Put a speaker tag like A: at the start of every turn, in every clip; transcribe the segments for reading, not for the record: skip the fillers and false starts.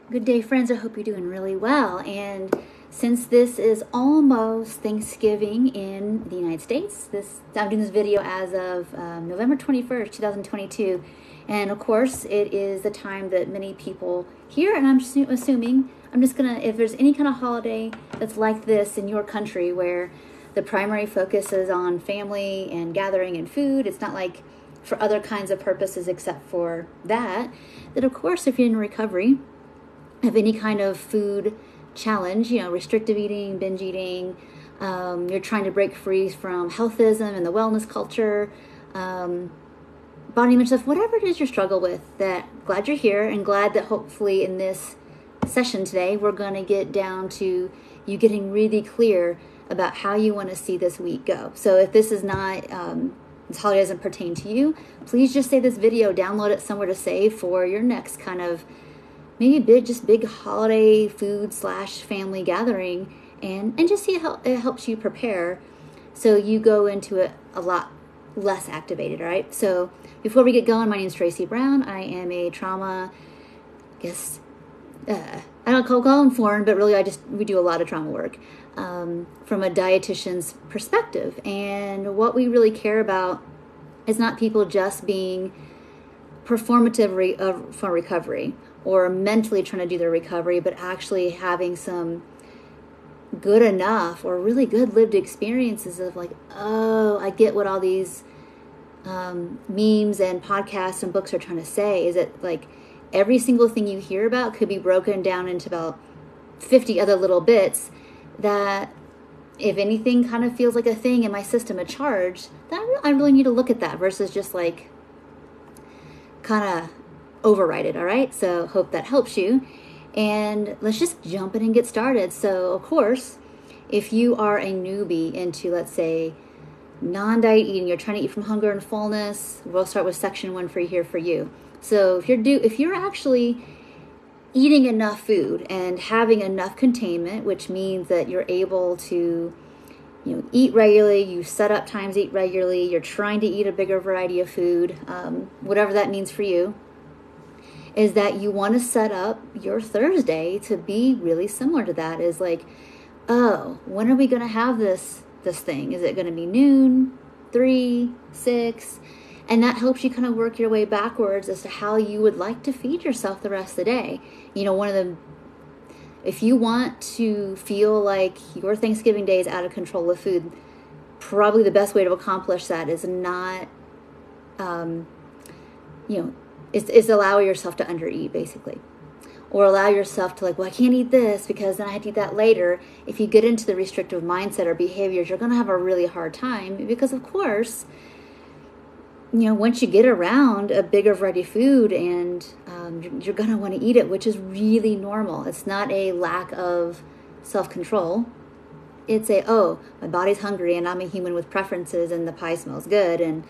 A: Good day, friends. I hope you're doing really well. And since this is almost Thanksgiving in the United States, I'm doing this video as of November 21st, 2022. And of course, it is the time that many people here, and I'm assuming, if there's any kind of holiday that's like this in your country where the primary focus is on family and gathering and food, it's not like for other kinds of purposes except for that of course, if you're in recovery, have any kind of food challenge, restrictive eating, binge eating, you're trying to break free from healthism and the wellness culture, body image stuff, whatever it is you struggle with, that glad you're here and glad that hopefully in this session today, we're going to get down to you getting really clear about how you want to see this week go. So if this is not, this holiday doesn't pertain to you, please just save this video, download it somewhere to save for your next kind of maybe big holiday food / family gathering, and just see how it helps you prepare so you go into it a lot less activated, all right? So before we get going, my name is Tracy Brown. I am a trauma, I don't call informed, but really we do a lot of trauma work from a dietitian's perspective. And what we really care about is not people just being performative for recovery or mentally trying to do their recovery, but actually having some good enough or really good lived experiences of like, oh, I get what all these memes and podcasts and books are trying to say. Is it like every single thing you hear about could be broken down into about 50 other little bits that, if anything kind of feels like a thing in my system, a charge, that I really need to look at that versus just like kind of override it, all right? So hope that helps you. And let's just jump in and get started. So of course, if you are a newbie into, let's say, non-diet eating, you're trying to eat from hunger and fullness, we'll start with section 1 for you. So if you're actually eating enough food and having enough containment, which means that you're able to eat regularly, you set up times to eat regularly, you're trying to eat a bigger variety of food, whatever that means for you, is that you want to set up your Thursday to be really similar to that. Is like, oh, when are we going to have this thing? Is it going to be noon, 3, 6? And that helps you kind of work your way backwards as to how you would like to feed yourself the rest of the day. If you want to feel like your Thanksgiving day is out of control with food, probably the best way to accomplish that is not, is allow yourself to undereat, basically. Or allow yourself to like, well, I can't eat this because then I have to eat that later. If you get into the restrictive mindset or behaviors, you're going to have a really hard time because, of course, once you get around a bigger variety of food and you're going to want to eat it, which is really normal. It's not a lack of self-control. It's my body's hungry and I'm a human with preferences and the pie smells good and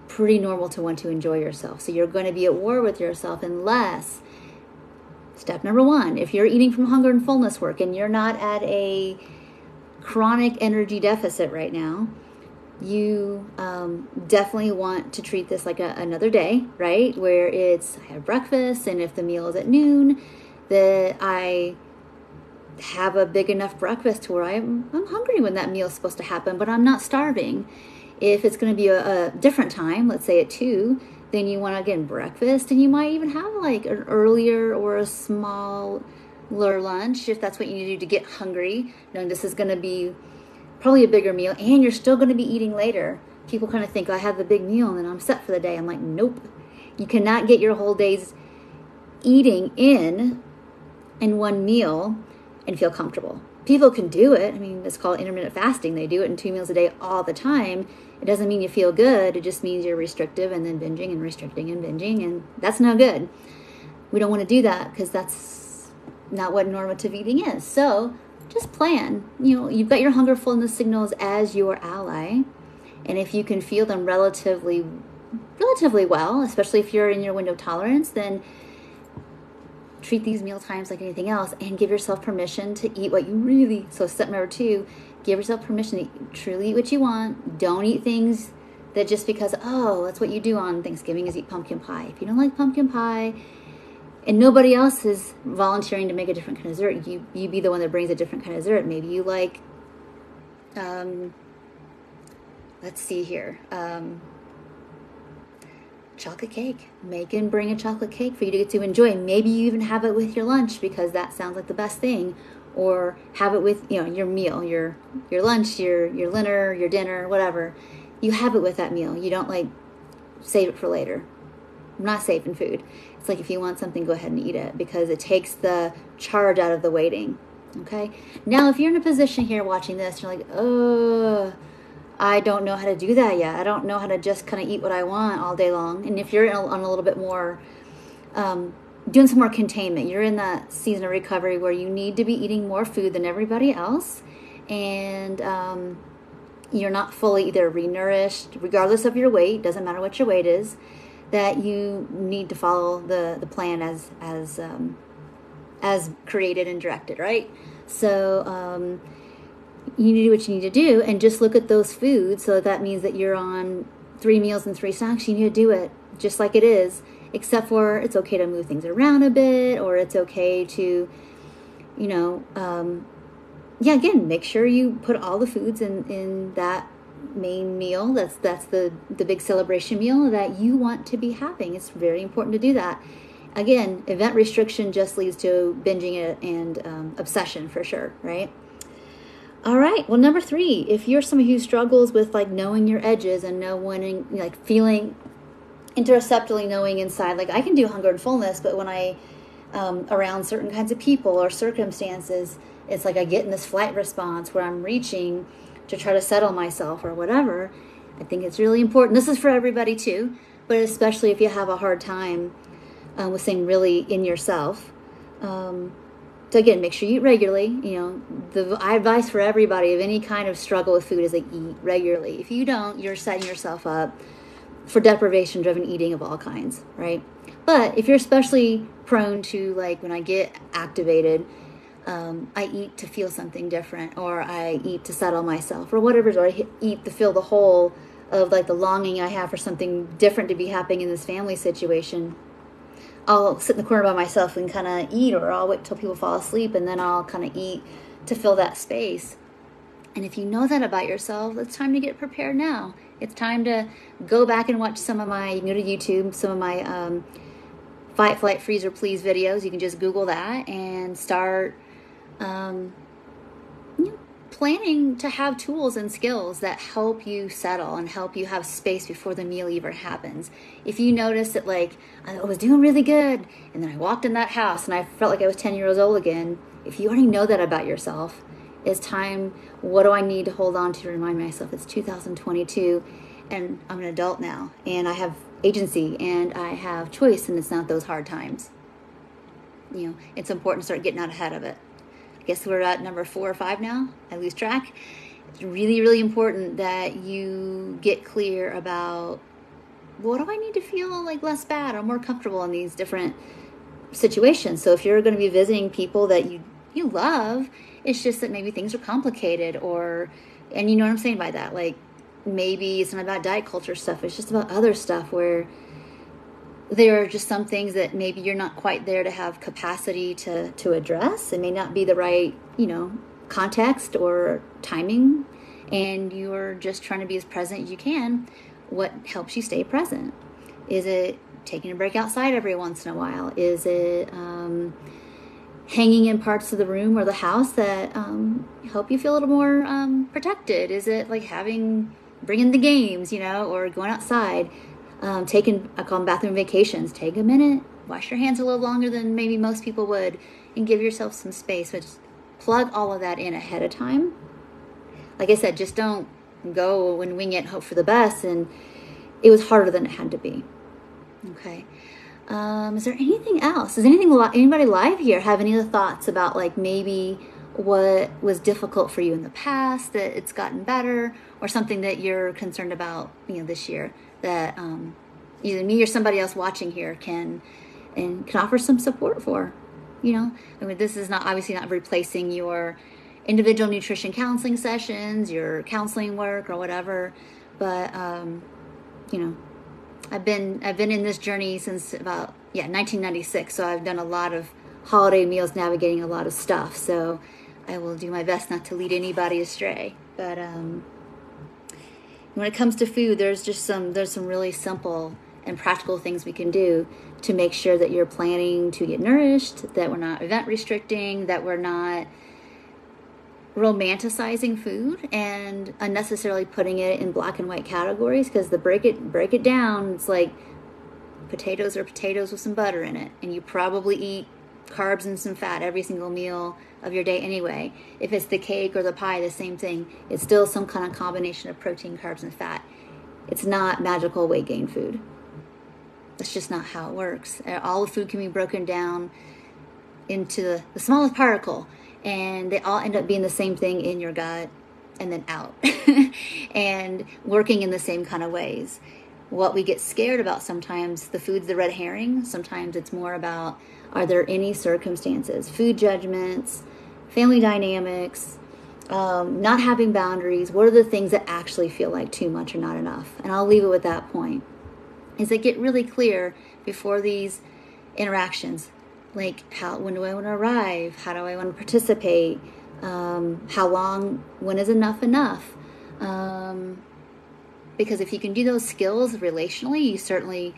A: pretty normal to want to enjoy yourself. So you're going to be at war with yourself unless, step number 1, if you're eating from hunger and fullness work and you're not at a chronic energy deficit right now, you definitely want to treat this like another day, right? Where I have breakfast, and if the meal is at noon, that I have a big enough breakfast to where I'm hungry when that meal is supposed to happen, but I'm not starving. If it's going to be a different time, let's say at 2, then you want to, again, breakfast, and you might even have like an earlier or a smaller lunch if that's what you need to do to get hungry, knowing this is going to be probably a bigger meal, and you're still going to be eating later. People kind of think, I have the big meal and then I'm set for the day. I'm like, nope. You cannot get your whole day's eating in one meal and feel comfortable. People can do it. I mean, it's called intermittent fasting. They do it in 2 meals a day all the time. It doesn't mean you feel good. It just means you're restrictive and then binging and restricting and binging, and that's no good. We don't want to do that because that's not what normative eating is. So just plan. You've got your hunger, fullness signals as your ally. And if you can feel them relatively well, especially if you're in your window of tolerance, then treat these meal times like anything else and give yourself permission to eat what you really, so step number 2, give yourself permission to truly eat what you want. Don't eat things that just because, that's what you do on Thanksgiving is eat pumpkin pie. If you don't like pumpkin pie, and nobody else is volunteering to make a different kind of dessert. You be the one that brings a different kind of dessert. Maybe you like, let's see here, chocolate cake. Make and bring a chocolate cake for you to get to enjoy. Maybe you even have it with your lunch because that sounds like the best thing. Or have it with, you know, your meal, your lunch, your dinner, your dinner, whatever. You have it with that meal. You don't like save it for later. I'm not saving food. It's like if you want something, go ahead and eat it because it takes the charge out of the waiting. Okay. Now, if you're in a position here watching this, you're like, oh, I don't know how to do that yet. I don't know how to just kind of eat what I want all day long. And if you're on a little bit more, doing some more containment, you're in that season of recovery where you need to be eating more food than everybody else. And you're not fully either renourished, regardless of your weight, doesn't matter what your weight is, that you need to follow the plan as created and directed, right? So you need to do what you need to do and just look at those foods. So that means that you're on 3 meals and 3 snacks. You need to do it just like it is, except for it's okay to move things around a bit, or it's okay to, you know, again, make sure you put all the foods in that main meal. That's the big celebration meal that you want to be having. It's very important to do that. Again, event restriction just leads to binging it and obsession for sure, right? All right. Well, number 3, if you're somebody who struggles with like knowing your edges and feeling interoceptually knowing inside, like I can do hunger and fullness, but when I around certain kinds of people or circumstances, it's like I get in this flight response where I'm reaching to try to settle myself or whatever. I think it's really important. This is for everybody too, but especially if you have a hard time with staying really in yourself. So again, make sure you eat regularly. You know, I advise for everybody of any kind of struggle with food is like eat regularly. If you don't, you're setting yourself up for deprivation-driven eating of all kinds, right? But if you're especially prone to, like, when I get activated, I eat to feel something different, or I eat to settle myself, or whatever, or I eat to fill the hole of, like, the longing I have for something different to be happening in this family situation. I'll sit in the corner by myself and kind of eat, or I'll wait till people fall asleep, and then I'll kind of eat to fill that space. And if you know that about yourself, it's time to get prepared now. It's time to go back and watch some of my, you can go to YouTube, some of my Fight, Flight, Freeze, or Please videos. You can just Google that and start planning to have tools and skills that help you settle and help you have space before the meal even happens. If you notice that, like, I was doing really good, and then I walked in that house and I felt like I was 10 years old again, if you already know that about yourself, it's time, what do I need to hold on to remind myself it's 2022 and I'm an adult now and I have agency and I have choice, and it's not those hard times. You know, it's important to start getting out ahead of it. I guess we're at number 4 or 5 now. I lose track. It's really, really important that you get clear about, what do I need to feel like less bad or more comfortable in these different situations. So if you're going to be visiting people that you love, it's just that maybe things are complicated, and you know what I'm saying by that, like maybe it's not about diet culture stuff, it's just about other stuff where there are just some things that maybe you're not quite there to have capacity to address. It may not be the right, context or timing, and you're just trying to be as present as you can. What helps you stay present? Is it taking a break outside every once in a while? Is it hanging in parts of the room or the house that help you feel a little more protected? Is it like bringing the games, or going outside? I call them bathroom vacations. Take a minute, wash your hands a little longer than maybe most people would, and give yourself some space. But just plug all of that in ahead of time. Like I said, just don't go and wing it, hope for the best. And it was harder than it had to be. Okay. Is there anything else? Does anybody live here have any other thoughts about, like, maybe what was difficult for you in the past, that it's gotten better, or something that you're concerned about, this year, that either me or somebody else watching here can offer some support for? This is obviously not replacing your individual nutrition counseling sessions, your counseling work, or whatever, but I've been in this journey since about yeah, 1996. So I've done a lot of holiday meals, navigating a lot of stuff. So I will do my best not to lead anybody astray. But when it comes to food, there's some really simple and practical things we can do to make sure that you're planning to get nourished, that we're not event restricting, that we're not romanticizing food and unnecessarily putting it in black and white categories. Because break it down, it's like potatoes are potatoes with some butter in it, and you probably eat carbs and some fat every single meal of your day anyway. If it's the cake or the pie, the same thing. It's still some kind of combination of protein, carbs, and fat. It's not magical weight gain food. That's just not how it works. All the food can be broken down into the smallest particle, and they all end up being the same thing in your gut and then out and working in the same kind of ways. What we get scared about sometimes, the food's the red herring. Sometimes it's more about, are there any circumstances, food judgments, family dynamics, not having boundaries? What are the things that actually feel like too much or not enough? And I'll leave it with that point. Is that get really clear before these interactions. Like, when do I want to arrive? How do I want to participate? How long? When is enough enough? Because if you can do those skills relationally, you certainly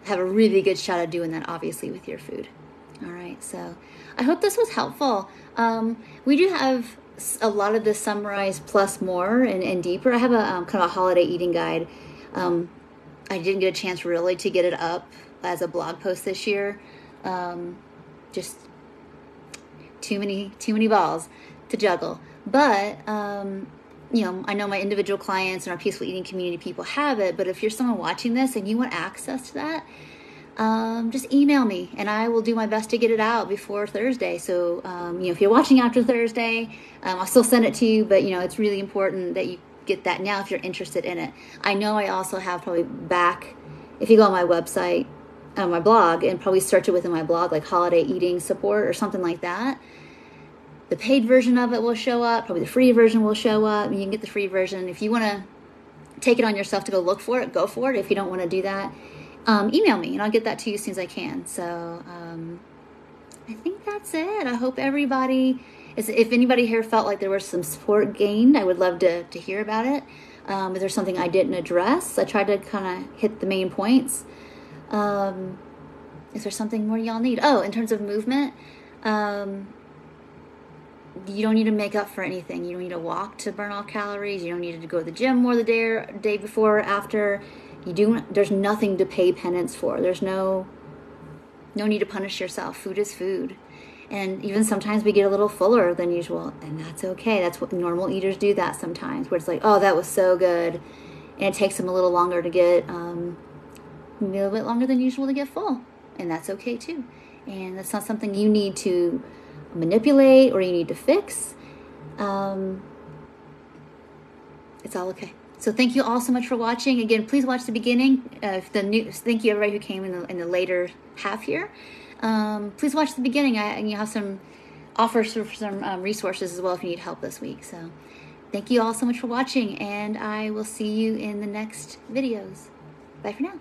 A: have a really good shot at doing that, obviously, with your food. All right, so I hope this was helpful. We do have a lot of this summarized plus more and deeper. I have a kind of a holiday eating guide. I didn't get a chance really to get it up as a blog post this year. Just too many balls to juggle. But I know my individual clients and our peaceful eating community people have it. But if you're someone watching this and you want access to that, just email me and I will do my best to get it out before Thursday. So if you're watching after Thursday, I'll still send it to you. But it's really important that you get that now if you're interested in it. I know I also have probably if you go on my website, on my blog, and probably search it within my blog, like holiday eating support or something like that, the paid version of it will show up. Probably the free version will show up. You can get the free version. If you want to take it on yourself to go look for it, go for it. If you don't want to do that, email me and I'll get that to you as soon as I can. So I think that's it. I hope everybody, if anybody here felt like there was some support gained, I would love to hear about it. If there's something I didn't address, I tried to kind of hit the main points. Is there something more y'all need? Oh, in terms of movement, you don't need to make up for anything. You don't need to walk to burn off calories. You don't need to go to the gym more the day before or after. There's nothing to pay penance for. There's no need to punish yourself. Food is food. And even sometimes we get a little fuller than usual, and that's okay. That's what normal eaters do that sometimes, where it's like, oh, that was so good. And it takes them a little longer to get, a little bit longer than usual to get full. And that's okay too. And that's not something you need to manipulate or you need to fix. It's all okay. So thank you all so much for watching. Again, please watch the beginning. Thank you everybody who came in the later half here. Please watch the beginning. You have some offers for some resources as well if you need help this week. So thank you all so much for watching, and I will see you in the next videos. Bye for now.